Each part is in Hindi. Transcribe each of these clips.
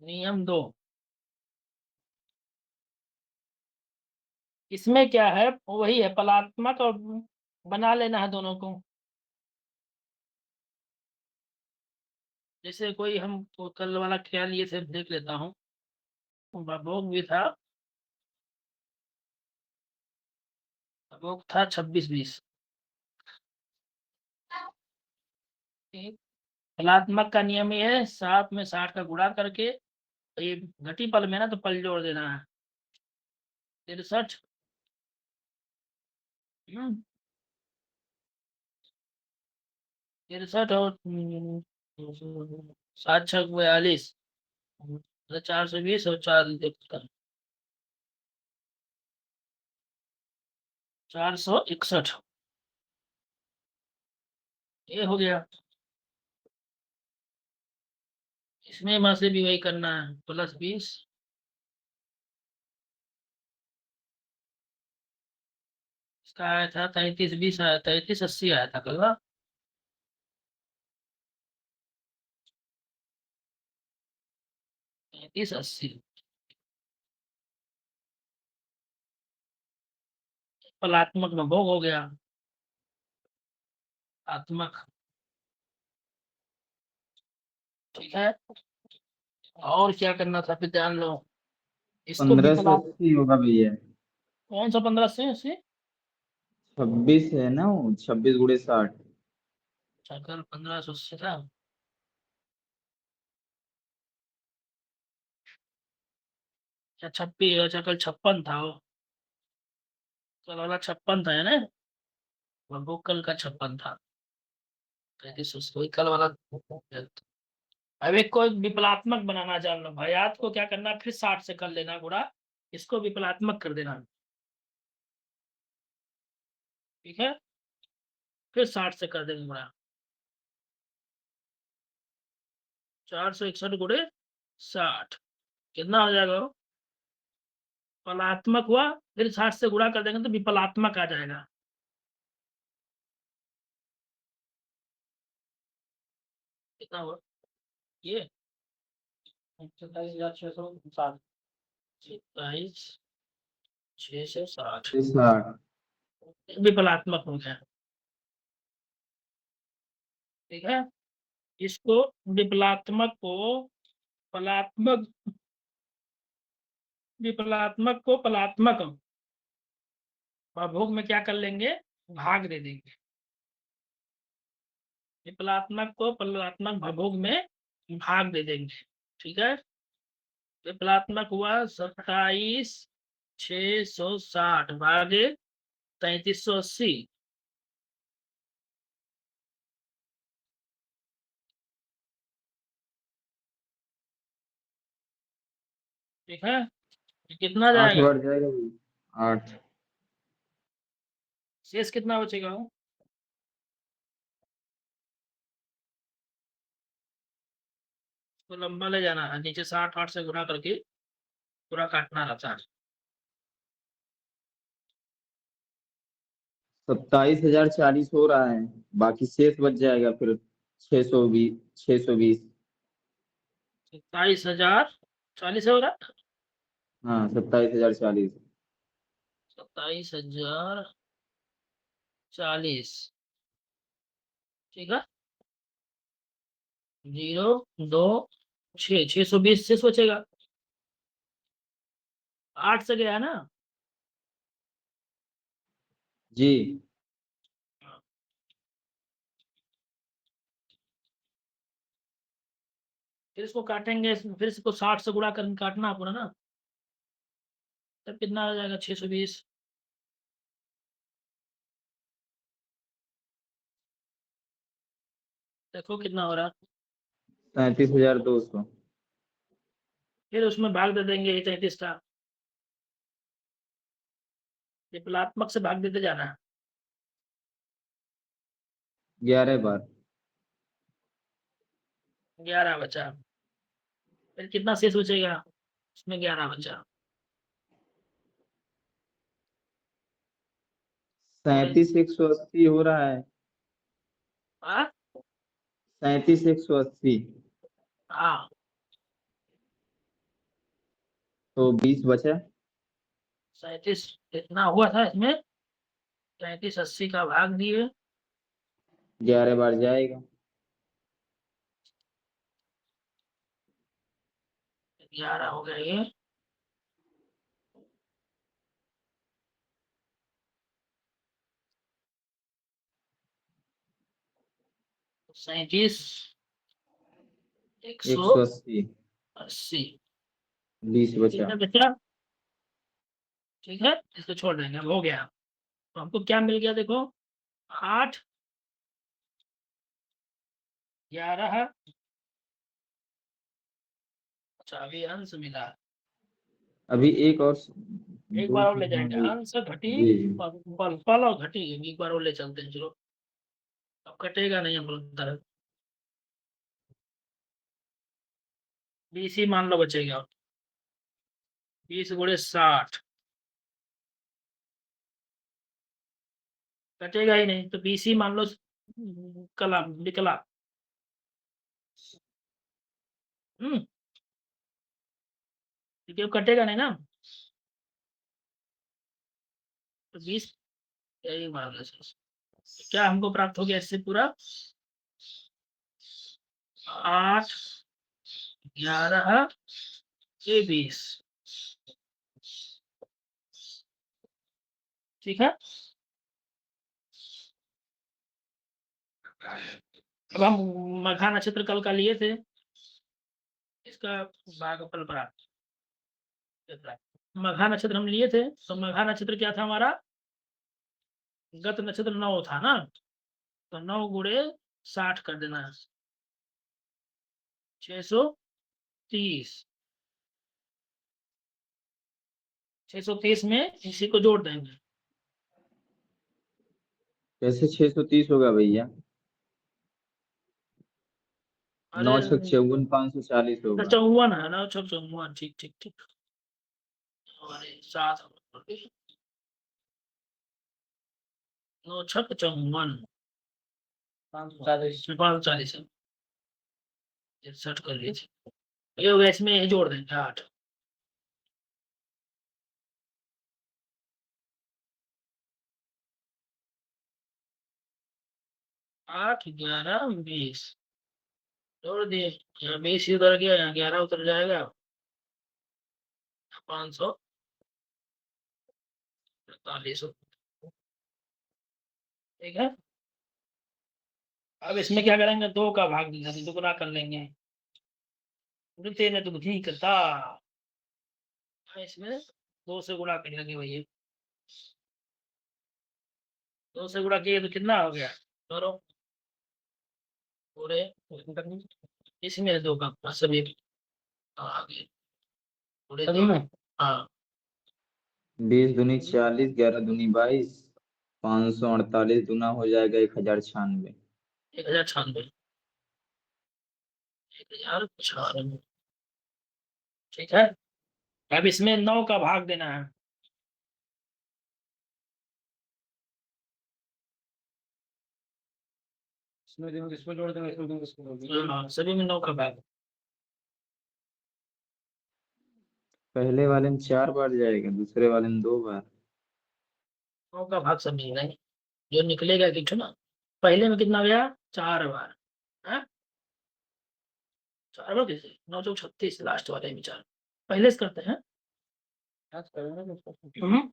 नियम 2। इसमें क्या है, वही है पलात्मक, और बना लेना है दोनों को। जैसे कोई हम तो कल वाला ख्याल ये से देख लेता हूँ। भोग भी था, भोग था 26-20। कलात्मक का नियम ये है, 7 में 60 का गुणा करके, ये घटी पल में ना तो पल जोड़ देना है। 63, 63 और 7×6 = 42, 420 और 461, ये हो गया। इसमें माँ से भी वही करना है, +20। इसका आया था 33-20, आया 33-80 आया था कल ना। 33-80 पलात्मक में भोग हो गया। आत्मक, ठीक है। और क्या करना था फिर ध्यान लो। इसको भी 1580 होगा भैया। कौन सा 1580? 26 है ना वो, 26 × 60। अच्छा, कल 1580 था। अच्छा 26, अच्छा कल 56 था वो। कल वाला 56 था, है ना। वो कल का 56 था। 3380 कल वाला। अब एक को विकलात्मक बनाना जान लो भाई, याद को क्या करना, फिर 60 से कर लेना गुणा। इसको विकलात्मक कर देना, ठीक है। फिर 60 से कर देंगे गुणा। 461 × 60 कितना हो जाएगा वो? पलात्मक हुआ, फिर 60 से गुणा कर देंगे तो विपलात्मक आ जाएगा। कितना हुआ ये? 27,660। 27,660 60। विपलात्मक हो गया, ठीक है। इसको विपलात्मक को पलात्मक, विपलात्मक को पलात्मक भोग में क्या कर लेंगे, भाग दे देंगे। विपलात्मक को पलात्मक भोग में भाग दे देंगे, ठीक है। विपलात्मक हुआ 27,660 भागे 3380। ठीक है, ये कितना 8 जाएगा? बढ़ जाएगा भैया, 8। शेष कितना बचेगा? तो लंबा ले जाना है, नीचे 60 8 से गुणा करके पूरा काटना रहता है। 27,040 हो रहा है। बाकी शेष बच जाएगा फिर 620, 620। 27,040 हो रहा है। हाँ, 27,040। 27,040, ठीक है। 0 2 6, 620 शेष बचेगा। 8 से गया ना। जी। फिर इसको काटेंगे, फिर इसको 60 से गुणा कर काटना पूरा ना, तब कितना आ जाएगा? 620। देखो कितना हो रहा है। 37,200। फिर उसमें भाग दे देंगे ये 33 का, विकलात्मक से भाग देते जाना है। 11 बार। 11 बचा। फिर कितना शेष बचेगा? उसमें 11 बचा। 37,180 हो रहा है। हाँ 37,180। हाँ, तो 20 बचा। 37 इतना हुआ था इसमें। 37 80 का भाग दिए। 11 बार जाएगा। 11 हो गया ये। सैतीस 180। 180। 20 बचा। कितना बचा? ठीक है, इसको छोड़ देंगे, अब हो गया। तो हमको क्या मिल गया देखो। 8 11। अच्छा, अभी अंश मिला। अभी एक और एक दो बार और ले चीज जाएंगे, होंगी। अंश घटी। जी। पल और घटी एक बार और ले चलते हैं, चलो। अब कटेगा नहीं हम लोग तरफ। 20 ही मान लो बचेगा। 20 × 60 कटेगा ही नहीं, तो 20 ही मान लो। कला निकला। हम्म। क्योंकि अब कटेगा नहीं ना। तो 20 यही मान लो। क्या हमको प्राप्त हो गया इससे पूरा? 8 11 ये 20। ठीक है। अब हम मघा नक्षत्र कल का लिए थे, इसका भागफल प्राप्त। मघा नक्षत्र हम लिए थे, तो मघा नक्षत्र क्या था हमारा? गत नक्षत्र 9 था ना, तो 9 × 60 कर देना। 630। 630 में इसी को जोड़ देंगे। कैसे 630 होगा भैया? अरे 9×6 = 540 होगा। 54 है ना, 54। ठीक ठीक ठीक। हमारे 7 9×6 = 54। 540 है। 61 कर लीजिए। ये होगा, इसमें ये जोड़ देंगे 8। 8 11 20 जोड़ दिए। यहाँ 20 उधर गया, यहाँ 11 उतर जाएगा। 545। ठीक है। अब इसमें क्या करेंगे? 2 का भाग देंगे, दुगुना कर लेंगे। तेने दुगनी करता। इसमें 2 से गुणा करेंगे भैया। 2 से गुणा किए तो कितना हो गया? करो पूरे। इसमें 2 का सभी आ गए पूरे सभी में। हाँ। 20 दूनी 40, 11 दूनी 22, 548 दूना हो जाएगा 1096। 1096। 1096। ठीक है। अब इसमें 9 का भाग देना है। इसमें जोड़ देंगे, इसमें जोड़ देंगे। हाँ, सभी में 9 का भाग। पहले वाले में 4 बार जाएगा, दूसरे वाले में 2 बार। 9 का भाग समझ नहीं, जो निकलेगा कितना ना। पहले में कितना गया? 4 बार। हाँ? 4 बार कैसे? 9×36 लास्ट वाले में 4। पहले से करते हैं। हम्म,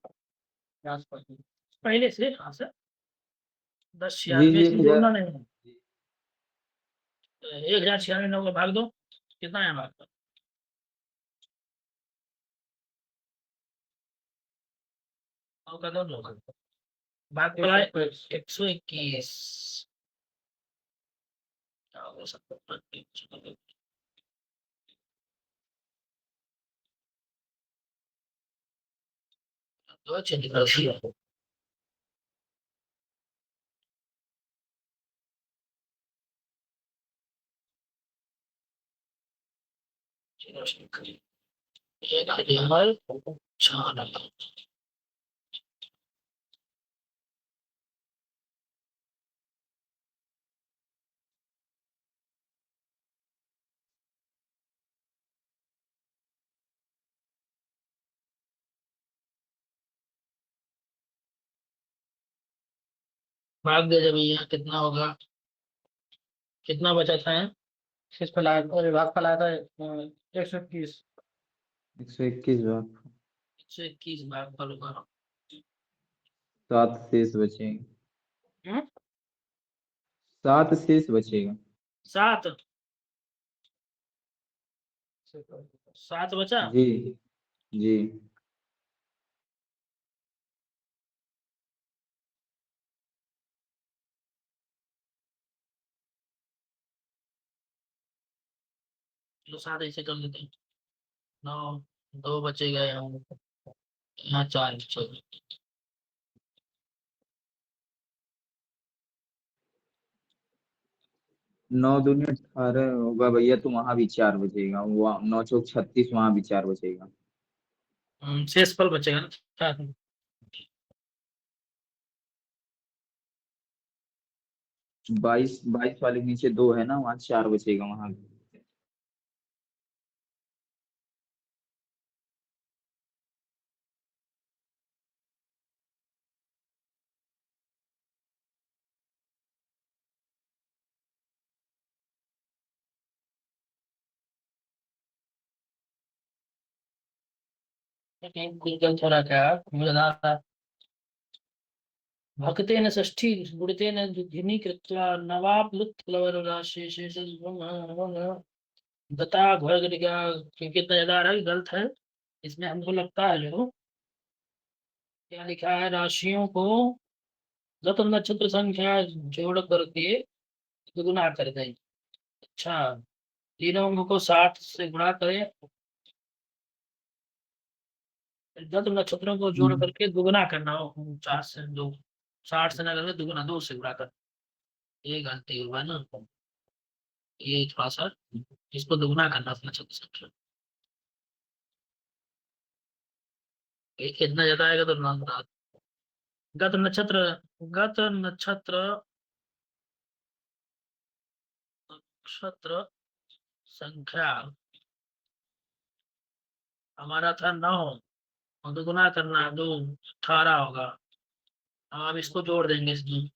पहले से हाँ सर। 10 जी 96 जी, इसमें 1000। जोड़ना नहीं है। 1096 9 का भाग दो। कितना है भाग? नौ का दो, 9 का दो। भाग पड़ा 121। क्या हो सकता है? दो चेंज कर दिया। एक हजार 4। भाग दे जब ये कितना होगा, कितना बचा था? किस पे लाया था? विभाग पे लाया था 121। 121 भाग। 121 भाग फल होगा। 7 शेष बचेगा। हम्म? 7 शेष बचेगा। 7। 7 बचा। जी। जी। चलो 7 ऐसे कर लेते हैं। 9, 2 बचेगा यहाँ। यहाँ 4 बचेगा। 9 दूनी 18 होगा भैया, तो वहां भी 4 बचेगा, वहाँ 9 चौक 36, वहां भी 4 बचेगा। शेष फल बचेगा ना 4। 22 22 वाले के नीचे 2 है ना, वहाँ 4 बचेगा वहां। गूगल थोड़ा क्या मजेदार था। भक्तेन षष्ठी गुणितेन धिनी कृत्वा नवाब लुत्प्लवराशि गता घर गया। कितना ज्यादा है, गलत है। इसमें हमको लगता है जो क्या लिखा है, राशियों को गत नक्षत्र संख्या जोड़ करके दुगुना कर दें। अच्छा, तीनों अंकों को 60 से गुणा करें, गत नक्षत्रों को जोड़ हम्म। करके दुगुना करना हो। 4 से 2, 60 से ना करके दुगुना 2 से गुणा कर। ये गलती हुआ ना, ये थोड़ा सा इसको दुगुना करना था नक्षत्र संख्या। ये कितना ज्यादा आएगा तो गत नक्षत्र, गत नक्षत्र, नक्षत्र संख्या हमारा था 9, और दुगुना करना है 2, 18 होगा। अब हम इसको जोड़ देंगे इसमें।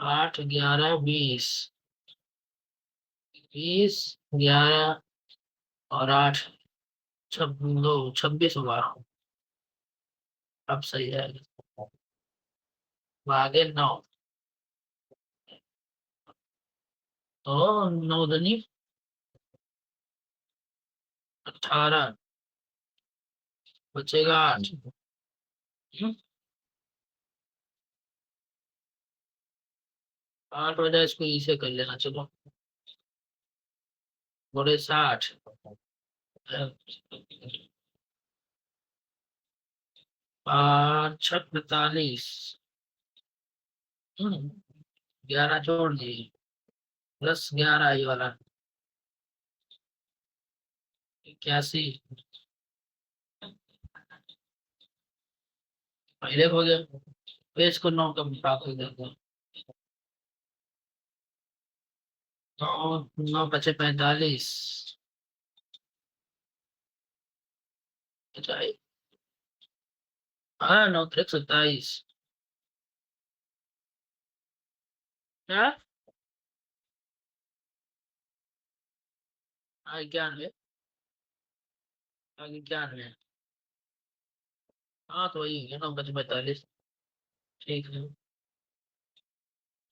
8, 11, 20, 20, 11 और 8, 26 हुआ। अब सही है। आगे 9, तो 9 दूनी 18, बचेगा 8। 8 वजह इसको इसे कर लेना, चलो बड़े 60, 5, 6, 45, 11 जोड़ दिए, +11 ये वाला 81, पहले हो गया। पेज को 9 का भाग कर देंगे। 9, 9 बचे 45, अच्छा, हाँ 9 3 27, क्या? 91, आगे 91। हाँ तो वही है, 9 बचे 45। ठीक है,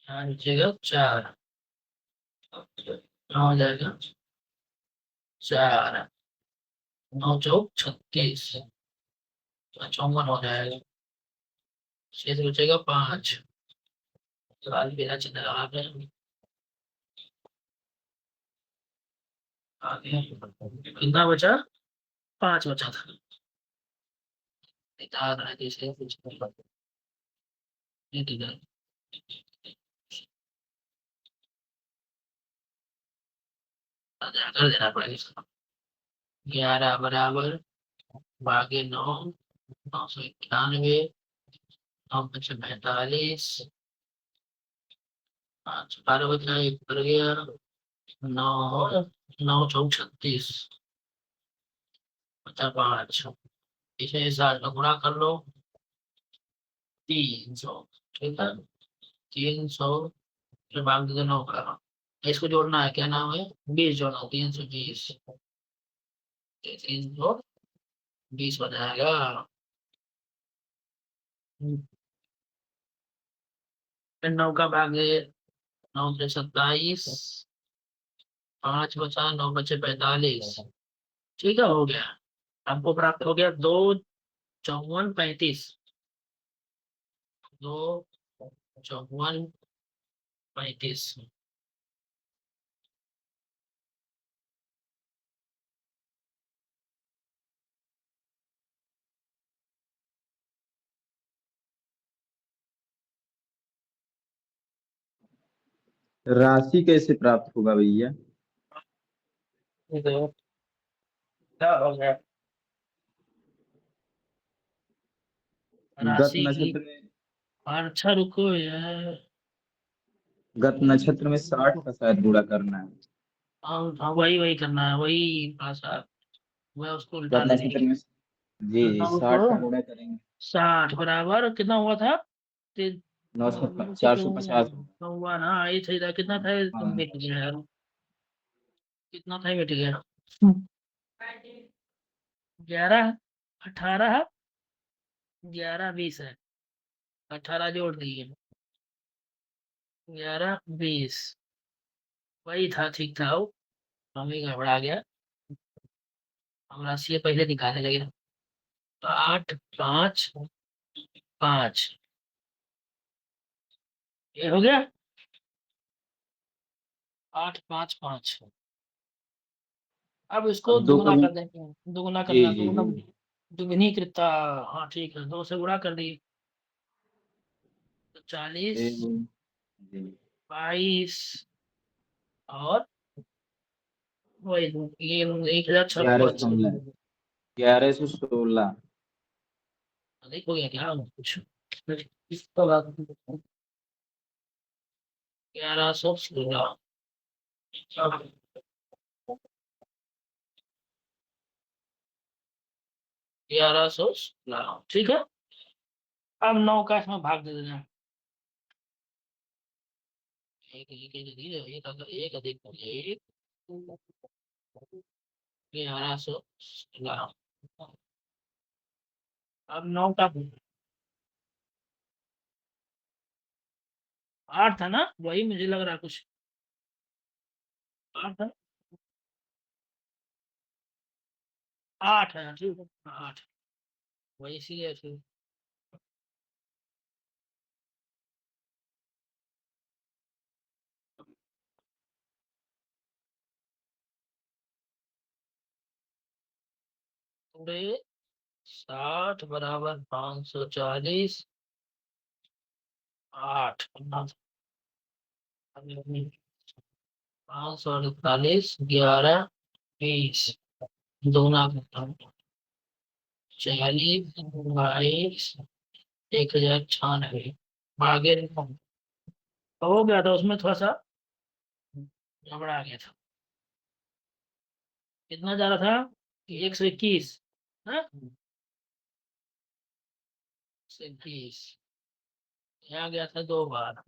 यहाँ नीचेगा 4, हो जाएगा 4, 9 चौक 36, 54 हो जाएगा। शेष बचेगा 5। आज बिना चिन्ह लगा के आगे कितना बचा? 5 बचा था। याद है जैसे कुछ नहीं, ठीक है। कर देना पड़ेगा इसका। 11 बराबर भागे 9, 991, 9 बचे 45, 5 12 बचा, एक कर गया। 9, 9 चौक 36, बचा 5। इसे 7 का गुणा कर लो, 300। ठीक है, 300 फिर भाग दे दो 9 का। इसको जोड़ना है, क्या नाम है, 20 जोड़ना, 320, 320 हो जाएगा। फिर 9 का भागे, 9 से 27, 5 बचा, 9 बचे 45। ठीक है, हो गया। आपको प्राप्त हो गया 2 54 35। 2 54 35। राशि कैसे प्राप्त होगा भैया? देखो, क्या हो गया, गत राशि की। नक्षत्र में, अच्छा रुको यार। गत नक्षत्र में 60 का शायद गुणा करना है। हाँ हाँ, वही वही करना है, वही भाषा, मैं उसको गत उल्टा दे नक्षत्र दी। में, जी जी, 60 का तो गुणा करेंगे। 60 बराबर कितना हुआ था? 450। 54, हाँ ये सही था। कितना था? तुम हाँ, मिट गया यार। कितना था, मिट गया। 11, 18, 11 20 है। 18 जोड़ दिए, 11 20, वही था, ठीक था वो। हमें घबरा गया, हम राशि पहले दिखाने लगे। तो 8 5 5, ये हो गया। 8 5 5। अब इसको अब दो को दुगना भी, कर देंगे, दुगना जी करना, जी दुगना, जी दुगनी कृता। हाँ ठीक है, 2 से गुणा कर दी तो 40, जी 22, और वही ये 1056। 1116, 1116। अधिक हो गया क्या कुछ? इसका बात 1116। 1116, ठीक है। अब 9 का इसमें भाग दे देना। एक एक एक धीरे, एक अधिक एक, 1116। अब 9 का 8 था ना, वही मुझे लग रहा कुछ। 8 था, 8 है, ठीक है, 8, वही इसीलिए फिर। पूरे 60 बराबर 540, 8, 548, 11 20, दोगुना करता हूँ, 40, 22, 1096। आगे हो गया था, उसमें थोड़ा सा गड़बड़ा गया था। कितना जा रहा था कि 121, हाँ, 121। यहाँ गया था 2 बार,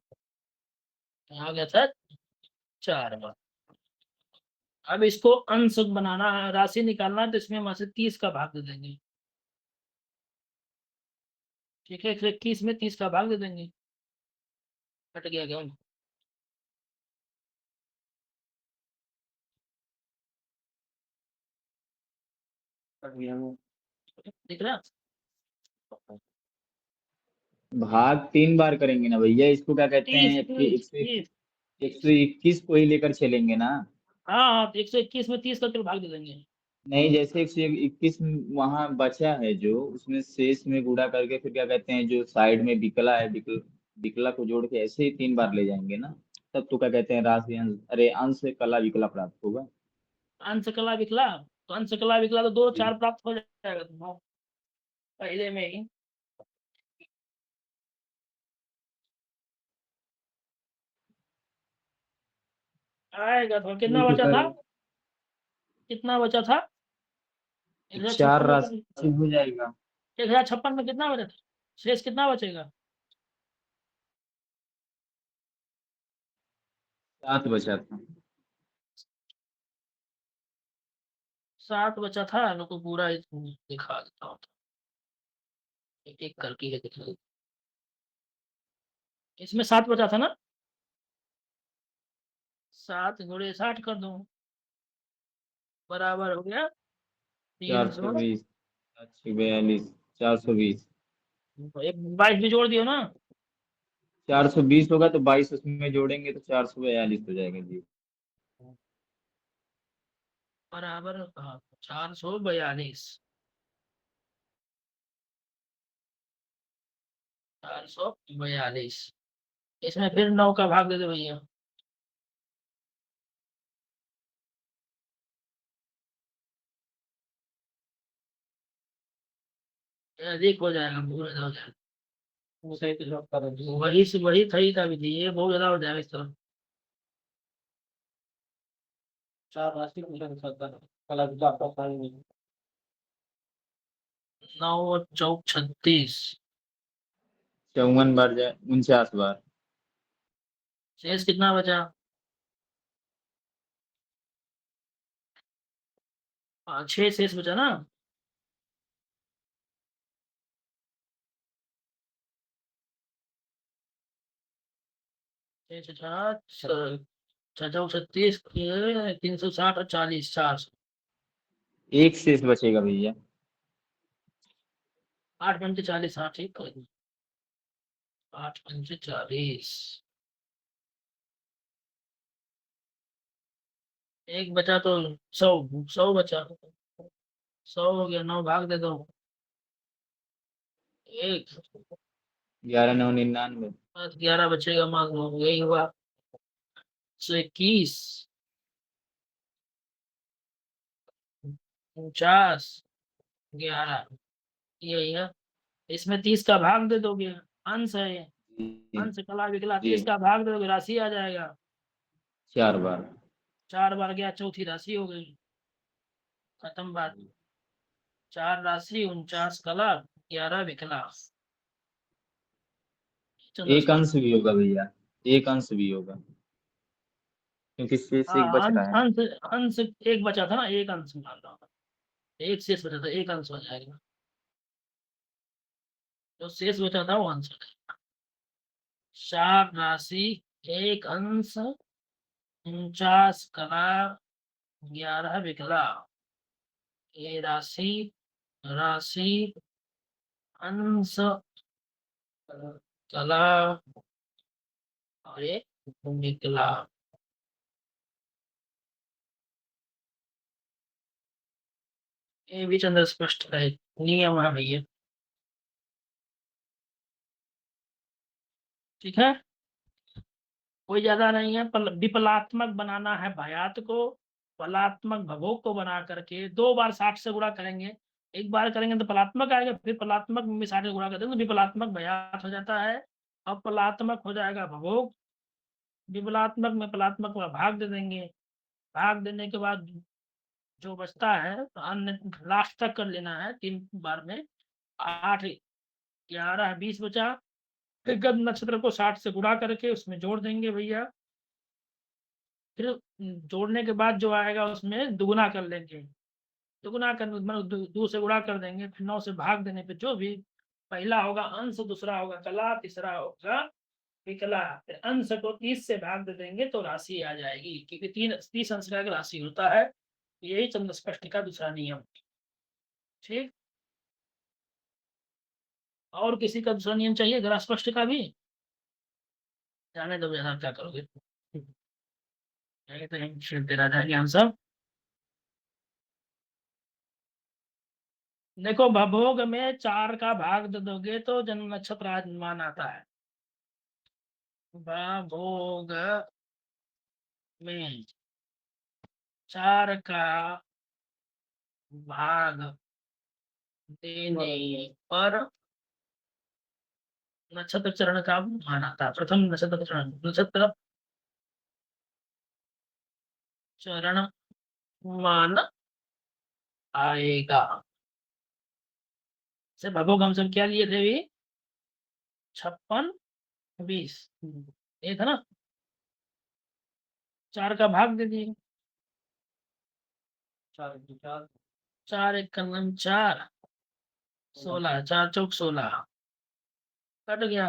यहाँ गया था 4 बार। अब इसको अंश बनाना है, राशि निकालना है, तो इसमें वहां से 30 का भाग दे देंगे। ठीक है, 121 में 30 का भाग दे देंगे। कट गया क्या? कट गया वो, दिख रहा? भाग 3 बार करेंगे ना भैया, इसको क्या कहते 30 हैं, 30 30। 121 को ही लेकर चलेंगे ना। हाँ हाँ, तो 121 में 30 का किलो भाग दे देंगे। नहीं, जैसे 121 वहां बचा है जो, उसमें शेष में गुणा करके फिर क्या कहते हैं, जो साइड में बिकला है, बिकला को जोड़ के ऐसे ही 3 बार ले जाएंगे ना। तब तो क्या कहते हैं, राशि अंश, अरे अंश से कला विकला प्राप्त होगा। अंश कला विकला, तो अंश कला विकला तो 2 जी 4 प्राप्त हो जाएगा तुम्हारा पहले में ही। आएगा तो कितना ठीक है, बचा था? कर कितना बचा था? एक हजार 4 छप्पन में कर, राशि हो जाएगा। 1056 में कितना बचा था? शेष कितना बचेगा? 7 बचा था। 7 बचा था, लोग को पूरा दिखा देता हूँ। एक एक करके ये दिखा देता हूँ। इसमें 7 बचा था ना, 7 × 60 कर दूं, बराबर हो गया चार तीन सौ सौ बीस 42, 420। एक 22 भी जोड़ दियो ना। 420 होगा तो 22 उसमें जोड़ेंगे तो 442 हो जाएगा जी। बराबर 442, 442। इसमें फिर 9 का भाग दे दो भैया। ये अधिक हो जाएगा, पूरा हो जाएगा। वो सही तो जवाब कर रहे हो। वही से वही सही था विधि, ये बहुत ज्यादा हो जाएगा इस तरफ। 4 राशि पूछा सकता है, कल तो आपका सारी नहीं। 9 और 4 36। 54 बार जाए, 49 बार। शेष कितना बचा? 6 शेष बचा ना। 6 36, 360 और 40, 400। एक शेष बचेगा भैया। 8 × 40, हाँ ठीक है। 8 × 40। एक बचा तो 100, 100 बचा। 100 हो गया, 9 भाग दे दो। एक 11 9 99। बस 11 बचेगा, मान लो यही हुआ। 121, 49, 11, यही है। इसमें 30 का भाग दे दोगे, अंश है ये। जी। अंश कला विकला, जी। 30 का भाग दे दोगे, राशि आ जाएगा। 4 बार। 4 बार गया, चौथी राशि हो गई, खत्म बात। 4 राशि, 49 कला, 11 विकला। चंद्र एक स्पर्श। अंश भी होगा भैया। एक अंश भी होगा, क्योंकि शेष एक हाँ, बच रहा है ना। अंश अंश एक बचा था ना, एक अंश मान लो। एक शेष बचा था, एक अंश हो जाएगा। जो शेष बचा था वो अंश हो जाएगा। 4 राशि, एक अंश, 49 कला, 11 विकला। ये राशि, राशि, अंश, कला, और ये विकला। ये भी चंद्र स्पष्ट है, नियम है भैया। ठीक है, कोई ज्यादा नहीं है। विपलात्मक बनाना है भयात को, पलात्मक भभोग को बना करके 2 बार 60 से गुणा करेंगे। एक बार करेंगे तो पलात्मक आएगा, फिर पलात्मक में 60 से गुणा करते हैं तो विपलात्मक भयात हो जाता है। अब पलात्मक हो जाएगा भभोग। विपलात्मक में पलात्मक का भाग दे देंगे। भाग देने के बाद जो बचता है तो अन्य लास्ट तक कर लेना है 3 बार में। 8, 11, 20 बचा। फिर गद नक्षत्र को 60 से गुणा करके उसमें जोड़ देंगे भैया। फिर जोड़ने के बाद जो आएगा उसमें दुगुना कर लेंगे। दुगुना कर मतलब 2 से गुणा कर देंगे, फिर 9 से भाग देने पे जो भी पहला होगा अंश, दूसरा होगा कला, तीसरा होगा विकला। फिर अंश को 30 से भाग दे देंगे तो राशि आ जाएगी, क्योंकि 30 अंश का राशि होता है। यही चंद्र स्पष्ट का दूसरा नियम। ठीक। और किसी का दूसरा नियम चाहिए ग्रह स्पष्ट का भी? जाने दो यार, क्या करोगे। तो हम खेलते रह जाएंगे हम सब। देखो, भभोग में 4 का भाग दे दोगे तो जन्म नक्षत्र मान आता है। भभोग में 4 का भाग देने पर नक्षत्र चरण का मान आता है। प्रथम नक्षत्र चरण, नक्षत्र चरण मान आएगा। से भभोग हम सब क्या लिए थे अभी? 56, 20, ये था ना। 4 का भाग दे दिए। 4 into 4 4 एक कलम 4, 16, 4 चौक 16, कट गया।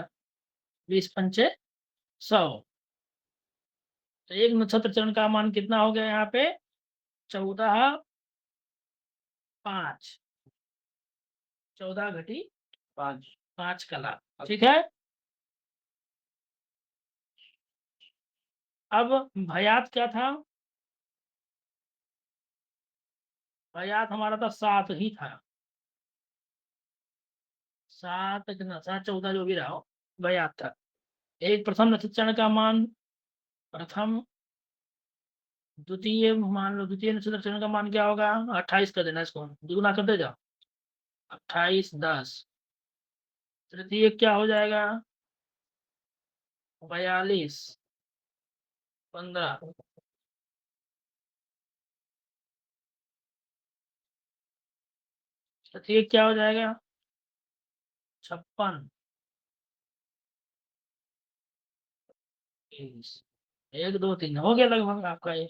20 पंचे 100। तो एक नक्षत्र चरण का मान कितना हो गया यहाँ पे? 14 5, 14 घटी 5 कला। ठीक है। अब भयात क्या था? भयात हमारा था 7 ही था। 7 कितना, 7 14 जो भी रहा हो, भयात था। एक प्रथम नक्षत्र चरण का मान, प्रथम द्वितीय मान लो, द्वितीय नक्षत्र चरण का मान क्या होगा? 28 कर देना, इसको दुगुना करते जाओ। 28 10। तृतीय क्या हो जाएगा? 42 15। तृतीय क्या हो जाएगा? 56 23। 1 2 3 हो गया लगभग आपका ये।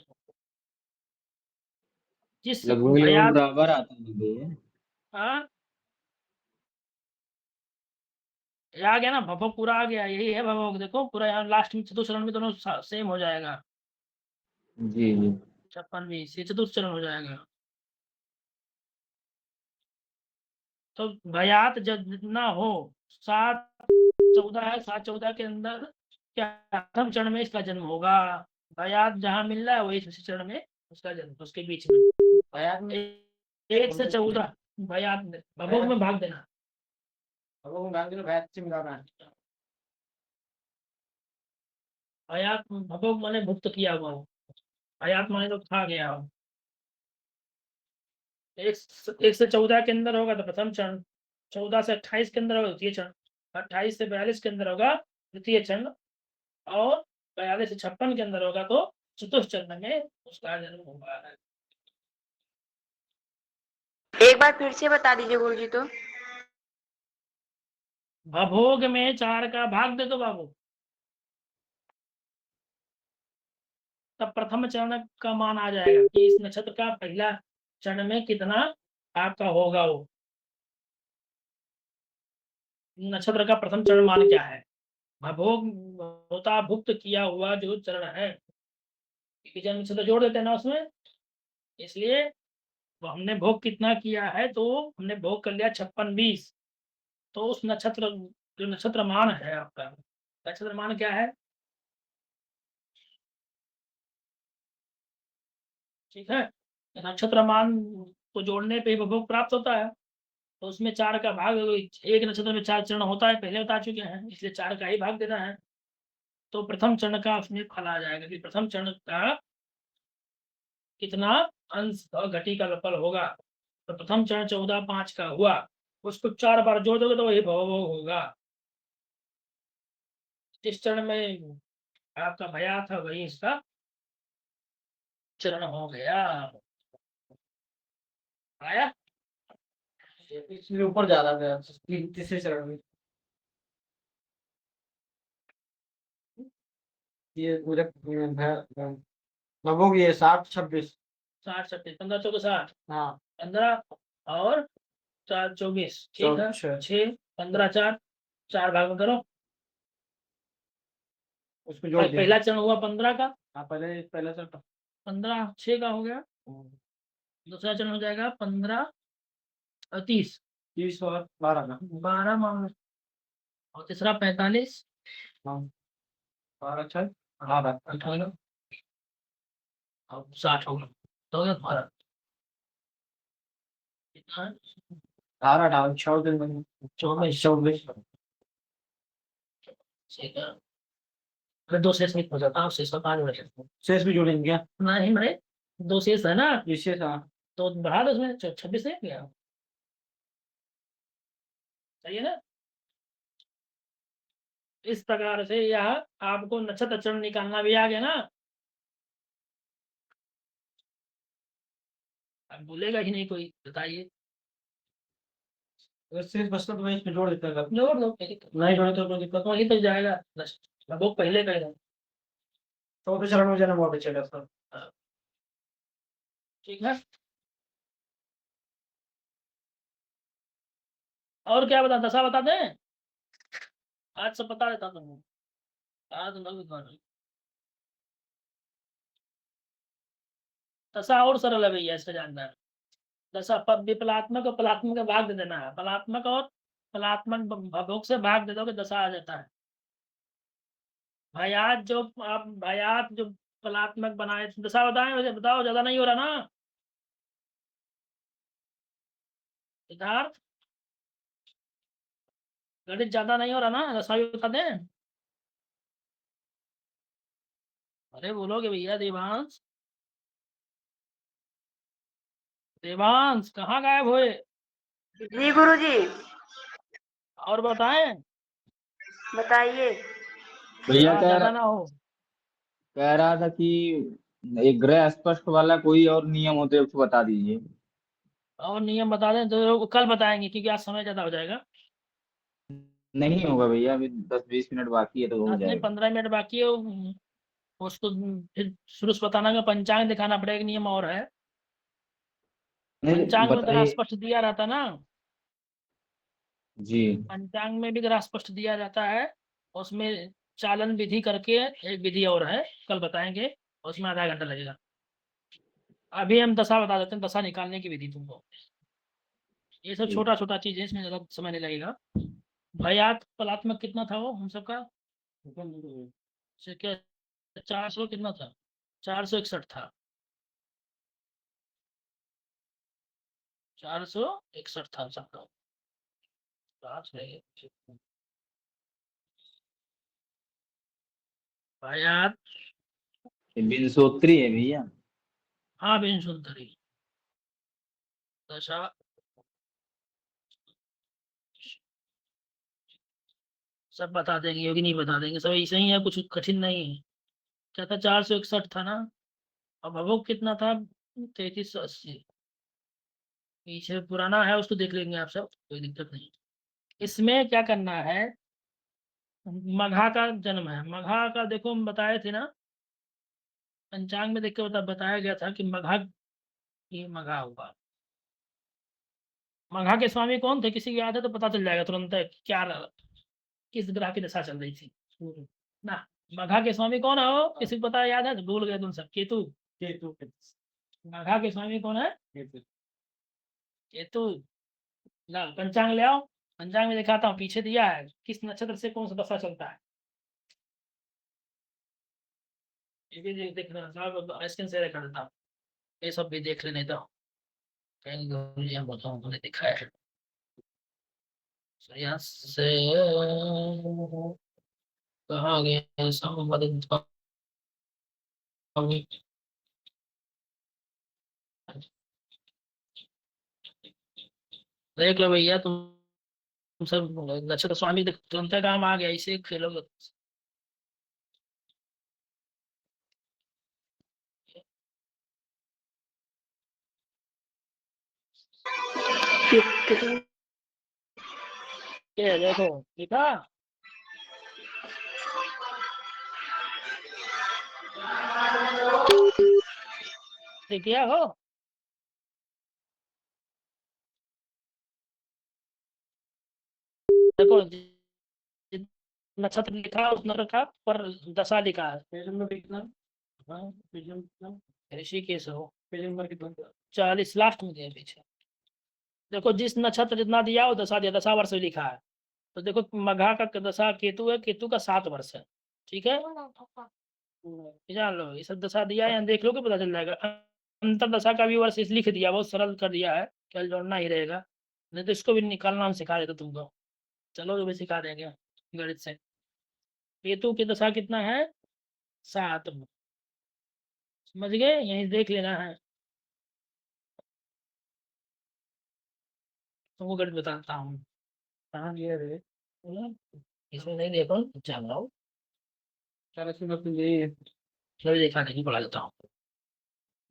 जिस लगभग लगभग भयात, बराबर आता है ये। हाँ ये आ गया ना, भभोग पूरा आ गया, यही है भभोग। देखो पूरा यहाँ लास्ट में चतुर्थचरण में दोनों सेम हो जाएगा। जी जी 56 20 ये चतुर्थचरण हो जाएगा। तो भयात जब जितना हो, 7 14 है, 7 14 के अंदर क्या प्रथम चरण में इसका जन्म होगा। भयात जहाँ मिल रहा है वही इसी चरण में उसका जन्म, उसके बीच में। भयात में 1 से 14 भयात में, भभोग में भाग देना। भयात भभोग माने भुक्त किया हुआ हो, भयात माने तो खा गया हो। 1 से 14 के अंदर होगा तो प्रथम चरण, 14 से 28 के अंदर होगा द्वितीय चरण, 28 से 42 के अंदर होगा द्वितीय चरण, और 42 से 56 के अंदर होगा तो चतुर्थ चरण में उसका जन्म होगा। एक बार फिर से बता दीजिए गुरुजी। तो भभोग में 4 का भाग दे दो बाबू, तब प्रथम चरण का मान आ जाएगा कि इस नक्षत्र का पहला चरण में कितना आपका होगा। वो नक्षत्र का प्रथम चरण मान क्या है? भभोग होता भुक्त किया हुआ जो चरण है, जन्म नक्षत्र जोड़ देते हैं ना उसमें, इसलिए वो हमने भोग कितना किया है, तो हमने भोग कर लिया 56 20। तो उस नक्षत्र, जो नक्षत्र मान है आपका, नक्षत्र मान क्या है? ठीक है। नक्षत्र मान को जोड़ने पे ही भोग प्राप्त होता है। तो उसमें 4 का भाग, एक नक्षत्र में 4 चरण होता है, पहले बता चुके हैं, इसलिए 4 का ही भाग देना है। तो प्रथम चरण का उसमें फल आ जाएगा कि प्रथम चरण का कितना अंश और घटी का फल होगा। तो प्रथम चरण 14 5 का हुआ, उसको 4 बार जोड़ दोगे तो वही भव होगा। जिस चरण में आपका भया था वही इसका चरण हो गया। आया? इसलिए ऊपर जा रहा था तीसरे चरण में। ये पूरे लगभग ये 60 26। 60 36 15 14 60, हाँ 15 और 4 24, ठीक है। 6 15 4, 4 भाग में करो। उसको जोड़ दिया। पहला चरण हुआ 15 का, हाँ पहले पहला चरण 15 6 का हो गया। दूसरा चरण हो जाएगा 15 और 30, 30 और 12 का। 12 मान लो। और तीसरा 45 हाँ 12 6 18 18 और 60 होगा। तो हो गया तुम्हारा कितना है? 18 18 14 दिन 24। 24। ठीक है। फिर 2 शेष नहीं हो जाता, शेष का 5 बचे। शेष भी जोड़ेंगे क्या? नहीं भाई, 2 शेष है ना, विशेष हाँ। तो बढ़ा दो उसमें, 26 नहीं गया, सही है ना। इस प्रकार से यह आपको नक्षत्र चरण निकालना भी आ गया ना। अब बोलेगा ही नहीं कोई, बताइए। अगर शेष बचता तो मैं इसमें जोड़ देता था। जोड़ दो, कोई दिक्कत नहीं जोड़े तो कोई दिक्कत वहीं तक जाएगा। लगभग पहले का ही था। चौथे चरण में जन्म हुआ बच्चे का सर। ठीक है। और क्या बता, दशा बता दें? आज सब बता देता तुमको, आज नहीं बता रही। दशा और सरल है भैया, इसका जानना है। दशा विपलात्मक और पलात्मक का भाग दे देना है, पलात्मक और पलात्मक भोग से भाग दे दोगे, दशा आ जाता है। भयात जो आप भयात जो पलात्मक बनाए, दशा बताएं मुझे, बताओ, ज्यादा नहीं हो रहा ना सिद्धार्थ? गणित ज्यादा नहीं हो रहा ना, दशा भी बता दें? अरे बोलोगे भैया? देवांश, देवांश कहाँ गायब हुए? जी गुरुजी, और बताएं, बताइए। भैया हाँ ज्यादा ना हो। कह रहा था कि एक ग्रह स्पष्ट वाला कोई और नियम होते उसको बता दीजिए। और नियम बता दें तो कल बताएंगे, क्योंकि आज समय ज्यादा हो जाएगा। नहीं होगा भैया, अभी 10-20 मिनट बाकी है तो हो आज नहीं, जाएगा। 15 मिनट बाकी है। उसको फिर शुरू से बताना का पंचांग दिखाना पड़ेगा, नियम और है। नहीं पंचांग में जरा बताइए। स्पष्ट दिया रहता ना, जी। पंचांग में भी जरा स्पष्ट दिया जाता है। उसमें चालन विधि करके एक विधि और है, कल बताएंगे। उसमें आधा घंटा लगेगा। अभी हम दशा बता देते हैं, दशा निकालने की विधि तुमको। ये सब छोटा छोटा चीज है, इसमें ज्यादा समय नहीं लगेगा। भयात कलात्मक कितना था वो हम सबका? क्या 400 कितना था? 461 था। 461 था सबका। भयात, ये विंशोत्तरी है भैया। हाँ विंशोत्तरी दशा सब बता देंगे, योगी नहीं बता देंगे, सब ऐसे ही है, कुछ कठिन नहीं है। क्या था? 461 था ना। अब भवोग कितना था? 3380। पीछे पुराना है, उसको देख लेंगे आप सब, कोई दिक्कत नहीं। इसमें क्या करना है, मघा का जन्म है। मघा का देखो हम बताए थे ना, पंचांग में देख के बताया गया था कि मघा, ये मघा हुआ। मघा के स्वामी कौन थे, किसी की याद है तो पता चल जाएगा तुरंत है कि क्या किस ग्रह की दशा चल रही थी ना। मघा के स्वामी कौन है वो, किसी को पता है, याद है तो भूल गए तुम सब? केतु। केतु। मघा के स्वामी कौन है? केतु। केतु। ना पंचांग ले आओ, पंचांग में दिखाता हूँ, पीछे दिया है किस नक्षत्र से कौन सा दशा चलता है। ये भी देखना साहब, स्क्रीन शेयर कर देता हूँ, ये सब भी देख लेने दो। कहीं गुरुजी हम बताऊँ तुमने दिखाया है। तो यहाँ से कहाँ गए संबंधित? देख लो भैया तुम सब, नक्षत्र स्वामी तुरंत काम आ गया, इसे खेलोगे। पितृ। ये देखो लिखा, देख किया हो? देखो नक्षत्र लिखा, उस नक्षत्र का पर दशा लिखा है। पेज नंबर कितना? हाँ, पेज नंबर कितना? ऋषिकेश हो। पेज नंबर कितना? 40 लास्ट में दिया पीछे। देखो जिस नक्षत्र जितना दिया वो दशा दिया, दशा वर्ष भी लिखा है। तो देखो मघा का दशा केतु है, केतु का 7 वर्ष है। ठीक है, ये जान लो, ये सब दशा दिया है, यहाँ देख लो कि पता चल जाएगा। अंतर दशा का भी वर्ष इस लिख दिया, बहुत सरल कर दिया है, कल जोड़ना ही रहेगा। नहीं तो इसको भी निकालना हम सिखा देते तुमको। चलो ये भी सिखा देंगे गणित से। केतु की दशा कितना है? 7। समझ गए, यहीं देख लेना है। तुमको गणित बताता हूँ। कहाँ गया रे? इसमें नहीं देखो, जान रहा हूँ, 40 नंबर पे यही है। चलो दिखा नहीं पढ़ा देता हूँ।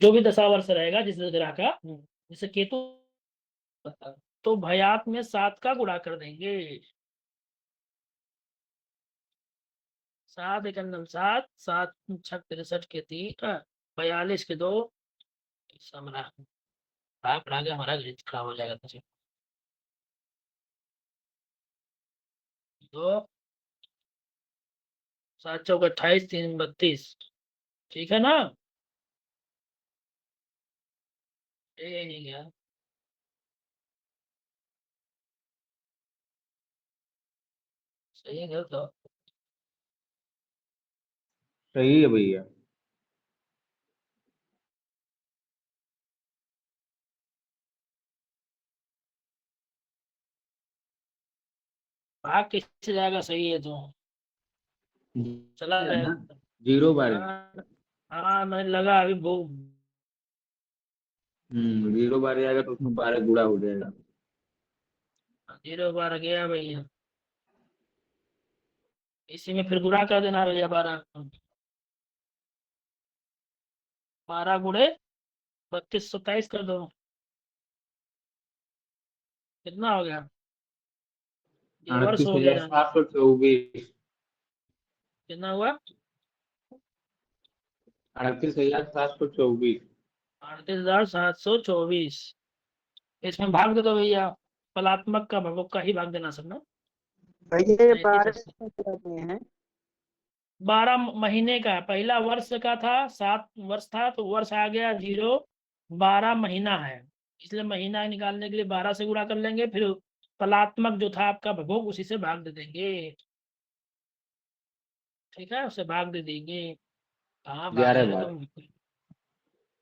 जो भी दशा वर्ष रहेगा जिस ग्रह का, जैसे केतु, तो भयात में 7 का गुणा कर देंगे। 7 एकम 7, 7 छक 63 के 3, 42 के 2, समरा भाग पड़ा गया, हमारा गणित खराब हो जाएगा तो 2, 7 चौक 28, 3 32, ठीक है ना? ये नहीं गया। सही है गलत हो? सही है भैया। भाग किससे जाएगा? सही है तो चला है ना, जाएगा। 0 बार है। हाँ हाँ, मैं लगा अभी वो 0 बार जाएगा तो उसमें 12 गुणा हो जाएगा। 0 बार गया भैया, इसी में फिर गुणा कर देना भैया 12, 12 गुणे 32 27 कर दो, कितना हो गया? ये वर्ष हो गया जाने। 38,724। कितना हुआ? 38,724। 38,724। इसमें भाग दे दो भैया, फलात्मक का भगों का ही भाग देना सब ना। भैया ये 37 12 हैं। 12 महीने का है, पहला वर्ष का था 7 वर्ष था तो वर्ष आ गया 0, 12 महीना है, इसलिए महीना निकालने के लिए 12 से गुणा कर लेंगे, फिर फलात्मक जो था आपका भगोग उसी से भाग दे देंगे। ठीक है, उसे भाग दे देंगे। हाँ भाग 11 देंगे बार। तुम।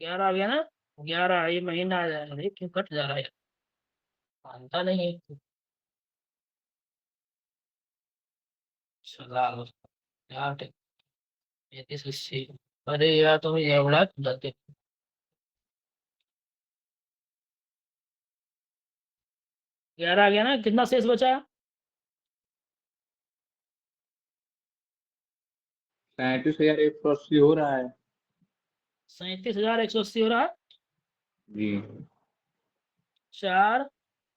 11 आ गया ना? 11 ये महीना आ जाएगा। अरे क्यों कट जा रहा है? मानता नहीं है। चला लो यार, 33 80। अरे यार तुम एवढा जाते। 11 आ गया ना? कितना शेष बचा? 37,180 हो रहा है। 37,180 हो रहा है। जी। 4,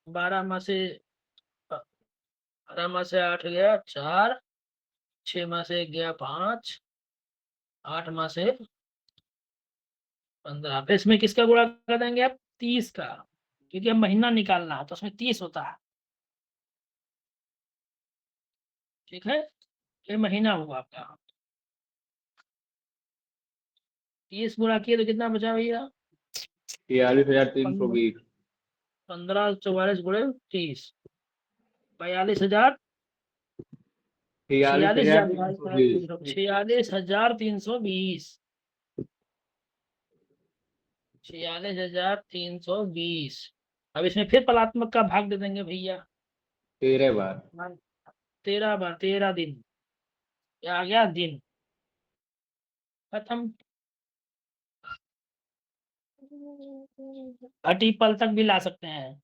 12 में से 12 में से 8 गया 4, 6 में से 1 गया 5, 8 में से 15। फिर इसमें किसका गुणा कर देंगे आप? 30 का, क्योंकि अब महीना निकालना है तो उसमें 30 होता है। ठीक है, ये महीना हुआ आपका। 30 गुणा किए तो कितना बचा भैया? 43,320। 15 44 गुणे 30, 42,000, 43,320। 46,320, 46,320। अब इसमें फिर पलात्मक का भाग दे देंगे भैया। 13 बार। 13 बार, 13 दिन, क्या आ गया दिन खत्म। घटी पल तक भी ला सकते हैं।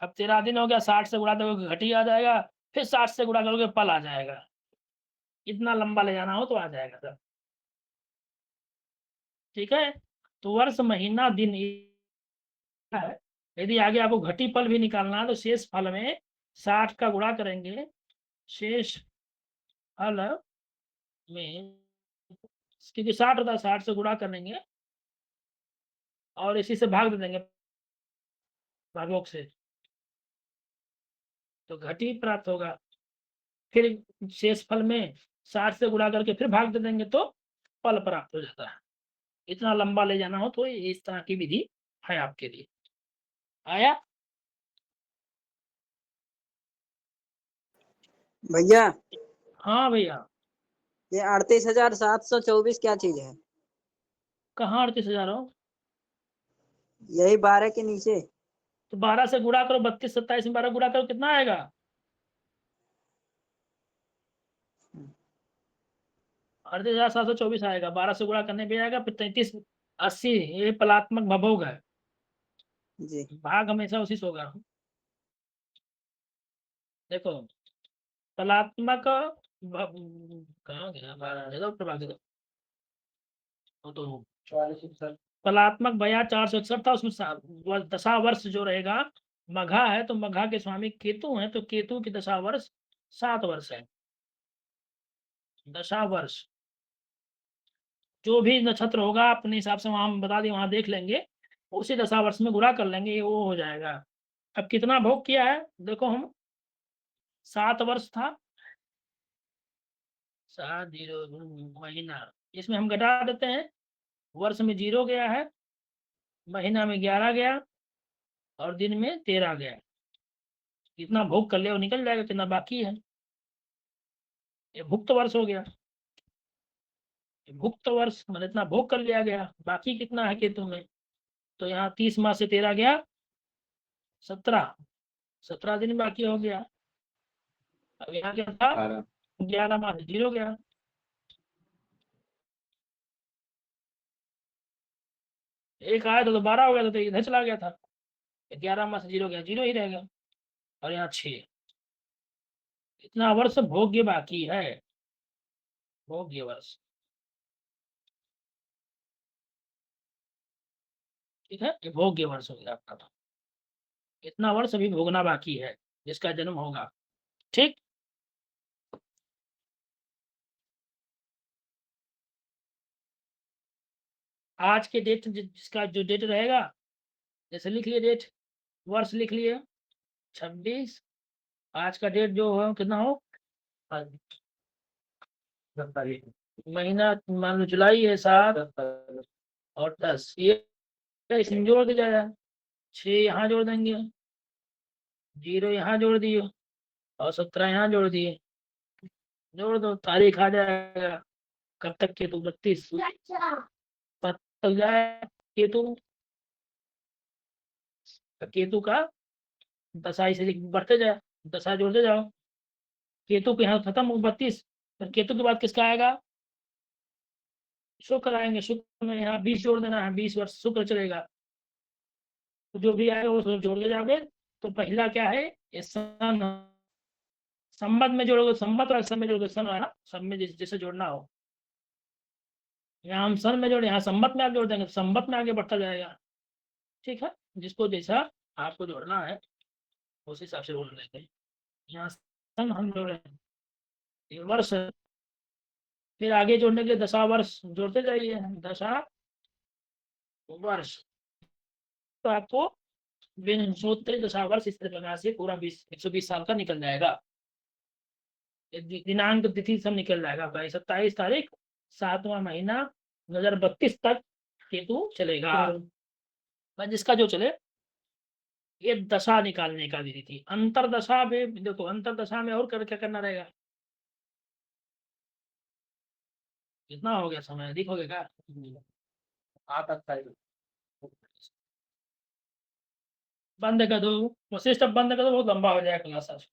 अब 13 दिन हो गया, 60 से गुणा दोगे घटी आ जाएगा, फिर 60 से गुणा करोगे पल आ जाएगा। इतना लंबा ले जाना हो तो आ जाएगा सर। ठीक है, तो वर्ष महीना दिन है। यदि आगे आपको घटी पल भी निकालना है तो शेष फल में 60 का गुणा करेंगे, शेष फल में, क्योंकि 60 होता है, 60 से गुणा करेंगे और इसी से भाग दे देंगे भागों से, तो घटी प्राप्त होगा। फिर शेष फल में 60 से गुणा करके फिर भाग दे देंगे तो फल प्राप्त हो जाता है। इतना लंबा ले जाना हो तो इस तरह की विधि है आपके लिए। आया? भैया हाँ भैया। ये 38,724 क्या चीज है? कहाँ 38,000 हो? यही 12 के नीचे। तो 12 से गुणा करो, 32 27 में 12 गुणा करो, कितना आएगा? 38,724 आएगा। 12 से गुणा करने पे आएगा, फिर 33 80, ये पलात्मक भभोग है। जी भाग हमेशा उसी से होगा। देखो, कलात्मक कहाँ गया? 12 दे दो, फिर भाग दे दो। वो तो 44 कलात्मक भैया 461 था, उसमें दशा वर्ष जो रहेगा, मघा है तो मघा के स्वामी केतु है तो केतु की दशा वर्ष 7 वर्ष है। दशा वर्ष जो भी नक्षत्र होगा अपने हिसाब से वहां हम बता दिए, वहां देख लेंगे, उसी दशा वर्ष में गुणा कर लेंगे, ये वो हो जाएगा। अब कितना भोग किया है देखो, हम 7 वर्ष था, 7 जीरो महीना, इसमें हम घटा देते हैं, वर्ष में 0 गया है, महीना में 11 गया और दिन में 13 गया। कितना भोग कर लिया वो निकल जाएगा, कितना बाकी है, ये भुक्त वर्ष हो गया। ये भुक्त वर्ष मतलब इतना भोग कर लिया गया, बाकी कितना है केतु में, तो यहाँ 30 माह से 13 गया 17 दिन बाकी हो गया। अब यहाँ क्या था, 18 11 माह से 0 गया, एक आया था तो 12 हो गया था, तो इधर चला गया था, 11 माह से 0 गया, 0 ही रहेगा, और यहाँ 6, इतना वर्ष भोग्य बाकी है, भोग्य वर्ष। ठीक है, ये भोग्य वर्ष हो गया आपका, तो इतना वर्ष अभी भोगना बाकी है जिसका जन्म होगा। ठीक, आज के डेट जिसका जो डेट रहेगा, जैसे लिख लिए डेट, वर्ष लिख लिए 26, आज का डेट जो हो कितना हो, महीना मान लो जुलाई है 7 और 10, ये इसमें जोड़ दिया जाए, 6 यहाँ जोड़ देंगे, 0 यहाँ जोड़ दिए और 17 यहाँ जोड़ दिए, जोड़ दो, तारीख आ जाएगा, कब तक केतु 32 तक जाए केतु, केतु का दशा ऐसे बढ़ते जाए, दशा जोड़ते जाओ, केतु के यहाँ खत्म हो 32, फिर केतु के बाद किसका आएगा, शुक्र आएंगे, शुक्र में यहाँ 20 जोड़ देना है, 20 वर्ष शुक्र चलेगा, तो जो भी आएगा वो जोड़ के जाओगे, तो पहला क्या है, ये सन, संबत में जोड़ोगे, संबत और सन में जोड़ोगे, सन है ना, सब में जैसे जोड़ना हो, यहाँ हम सन में जोड़े, यहाँ संबत में आप जोड़ देंगे, संबत में आगे बढ़ता जाएगा। ठीक है, जिसको जैसा आपको जोड़ना है उस हिसाब से जोड़ लेते हैं, यहाँ सन हम जोड़े, ये वर्ष, फिर आगे जोड़ने के लिए दशा वर्ष जोड़ते जाइए, दशा वर्ष, तो आपको विंशोत्तरी दशा वर्ष इस प्रकार से पूरा 120 साल का निकल जाएगा, दिनांक तिथि सब निकल जाएगा, 27 तारीख 7वां महीना 2032 तक केतु चलेगा, बस जिसका जो चले। ये दशा निकालने का विधि थी। अंतर दशा में देखो, अंतर दशा में और क्या करना रहेगा, कितना हो गया समय, अधिक हो गया क्या, 8 28 बंद कर दो, वशिष्ठ अब बंद कर दो, बहुत लंबा हो जाएगा क्लास आज।